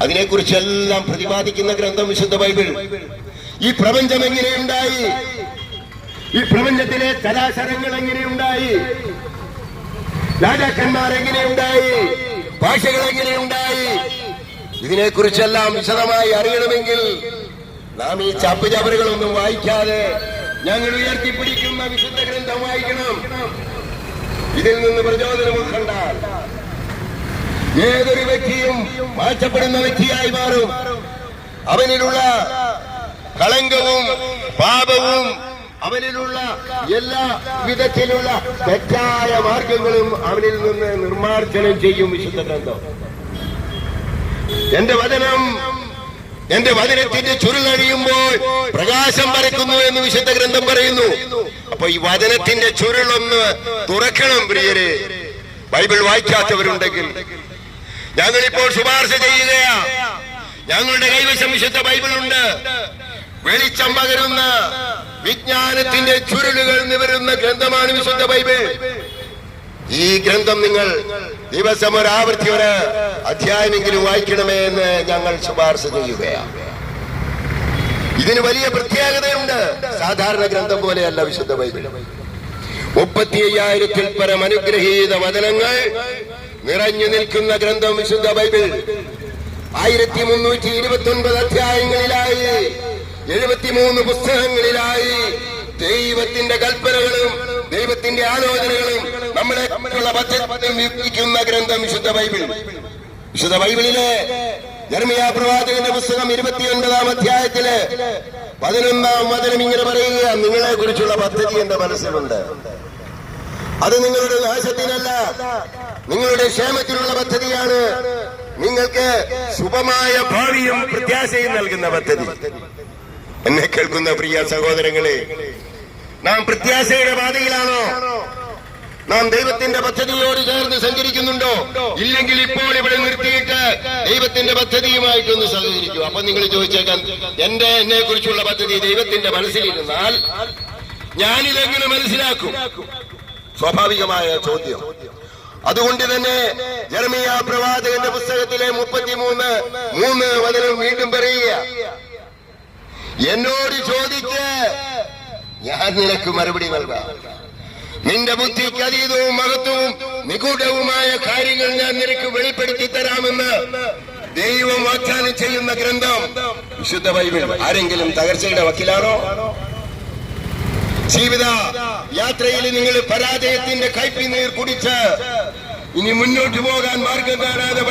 അതിനെക്കുറിച്ചെല്ലാം പ്രതിപാദിക്കുന്ന ഗ്രന്ഥം വിശുദ്ധ ബൈബിൾ. ഈ പ്രപഞ്ചം എങ്ങനെയുണ്ടായി, ഈ പ്രപഞ്ചത്തിലെ ചരാചരങ്ങൾ എങ്ങനെയുണ്ടായി, രാജാക്കന്മാർ എങ്ങനെയുണ്ടായി, ഭാഷകൾ എങ്ങനെയുണ്ടായി, ഇതിനെക്കുറിച്ചെല്ലാം വിശദമായി അറിയണമെങ്കിൽ നാം ഈ ചാപ്പുചാവറുകളൊന്നും വായിക്കാതെ ഞങ്ങൾ ഉയർത്തിപ്പിടിക്കുന്ന വിശുദ്ധ ഗ്രന്ഥം വായിക്കണം. ഇതിൽ നിന്ന് പ്രചോദനം ഉൾക്കൊണ്ടാൽ ഏതൊരു വ്യക്തിയും മാറ്റപ്പെടുന്ന വ്യക്തിയായി മാറും. അവനിലുള്ള കളങ്കവും പാപവും അവനിലുള്ള എല്ലാ വിധത്തിലുള്ള തെറ്റായ മാർഗങ്ങളും അവനിൽ നിന്ന് നിർമ്മാർജ്ജനം ചെയ്യും വിശുദ്ധ ഗ്രന്ഥം. എന്റെ വചനത്തിന്റെ ചുരുളഴിയുമ്പോൾ പ്രകാശം പരക്കുന്നു എന്ന് വിശുദ്ധ ഗ്രന്ഥം പറയുന്നു. അപ്പൊ ഈ വചനത്തിന്റെ ചുരുളൊന്ന് തുറക്കണം പ്രിയരെ. ബൈബിൾ വായിക്കാത്തവരുണ്ടെങ്കിൽ ഞങ്ങളിപ്പോൾ ശുപാർശ ചെയ്യുകയാ. ഞങ്ങളുടെ കൈവശം വിശുദ്ധ ബൈബിളുണ്ട്. വെളിച്ചം പകരുന്ന വിജ്ഞാനത്തിന്റെ ചുരുളുകൾ നിവരുന്ന ഗ്രന്ഥമാണ് വിശുദ്ധ ബൈബിൾ. ഈ ഗ്രന്ഥം നിങ്ങൾ ദിവസം ഒരാവർത്തി ഒരു അധ്യായമെങ്കിലും വായിക്കണമേ എന്ന് ഞങ്ങൾ ശുപാർശ ചെയ്യുകയാണ്. ഇതിന് വലിയ പ്രത്യേകതയുണ്ട്. സാധാരണ ഗ്രന്ഥം പോലെയല്ല വിശുദ്ധ ബൈബിൾ. 35,000-ൽ പരം അനുഗ്രഹീത വചനങ്ങൾ നിറഞ്ഞു നിൽക്കുന്ന ഗ്രന്ഥം വിശുദ്ധ ബൈബിൾ. 1329 അധ്യായങ്ങളിലായി 73 പുസ്തകങ്ങളിലായി ദൈവത്തിന്റെ കൽപ്പനകളും ദൈവത്തിന്റെ ആലോചനകളും നമ്മളെ വിവരിക്കുന്ന ഗ്രന്ഥം വിശുദ്ധ ബൈബിൾ. വിശുദ്ധ ബൈബിളിലെ യെരമ്യാ പ്രവാചകന്റെ പുസ്തകം 29-ാം അധ്യായത്തില് 11-ാം വചനം ഇങ്ങനെ പറയുക: നിങ്ങളെ കുറിച്ചുള്ള പദ്ധതി എന്റെ മനസ്സിലുണ്ട്. അത് നിങ്ങളുടെ നാശത്തിനല്ല, നിങ്ങളുടെ ക്ഷേമത്തിനുള്ള പദ്ധതിയാണ്. നിങ്ങൾക്ക് ശുഭമായ ഭാവിയും പ്രത്യാശയും നൽകുന്ന പദ്ധതി. എന്നെ കേൾക്കുന്ന പ്രിയ സഹോദരങ്ങളെ, നാം പ്രത്യാശയുടെ പാതയിലാണോ? നാം ദൈവത്തിന്റെ പദ്ധതിയോട് ചേർന്ന് സഞ്ചരിക്കുന്നുണ്ടോ? ഇല്ലെങ്കിൽ ഇപ്പോൾ ഇവിടെ നിർത്തിയിട്ട് ദൈവത്തിന്റെ പദ്ധതിയുമായിട്ടൊന്ന് സഹകരിക്കൂ. അപ്പൊ നിങ്ങൾ ചോദിച്ചേക്കാൻ, എന്നെ കുറിച്ചുള്ള പദ്ധതി ദൈവത്തിന്റെ മനസ്സിലിരുന്നാൽ ഞാനിതെങ്ങനെ മനസ്സിലാക്കും? സ്വാഭാവികമായ ചോദ്യം. അതുകൊണ്ട് തന്നെ യെരമ്യാ പ്രവാചകന്റെ പുസ്തകത്തിലെ 33:3 വചനം വീണ്ടും പറയുക: എന്നോട് ചോദിച്ച് ഞാൻ നിനക്ക് മറുപടി നൽകാം. നിന്റെ ബുദ്ധിക്ക് അതീതവും മഹത്വവും നിഗൂഢവുമായ കാര്യങ്ങൾ ഞാൻ നിനക്ക് വെളിപ്പെടുത്തി തരാമെന്ന് ദൈവം വാഗ്ദാനം ചെയ്യുന്ന ഗ്രന്ഥം വിശുദ്ധ ബൈബിൾ. ആരെങ്കിലും തകർച്ചയുടെ വക്കിലാണോ? ജീവിത യാത്രയിൽ നിങ്ങൾ പരാജയത്തിന്റെ കയ്പിനീർ കുടിച്ച് ഇനി മുന്നോട്ട് പോകാൻ മാർഗം കാണാതെ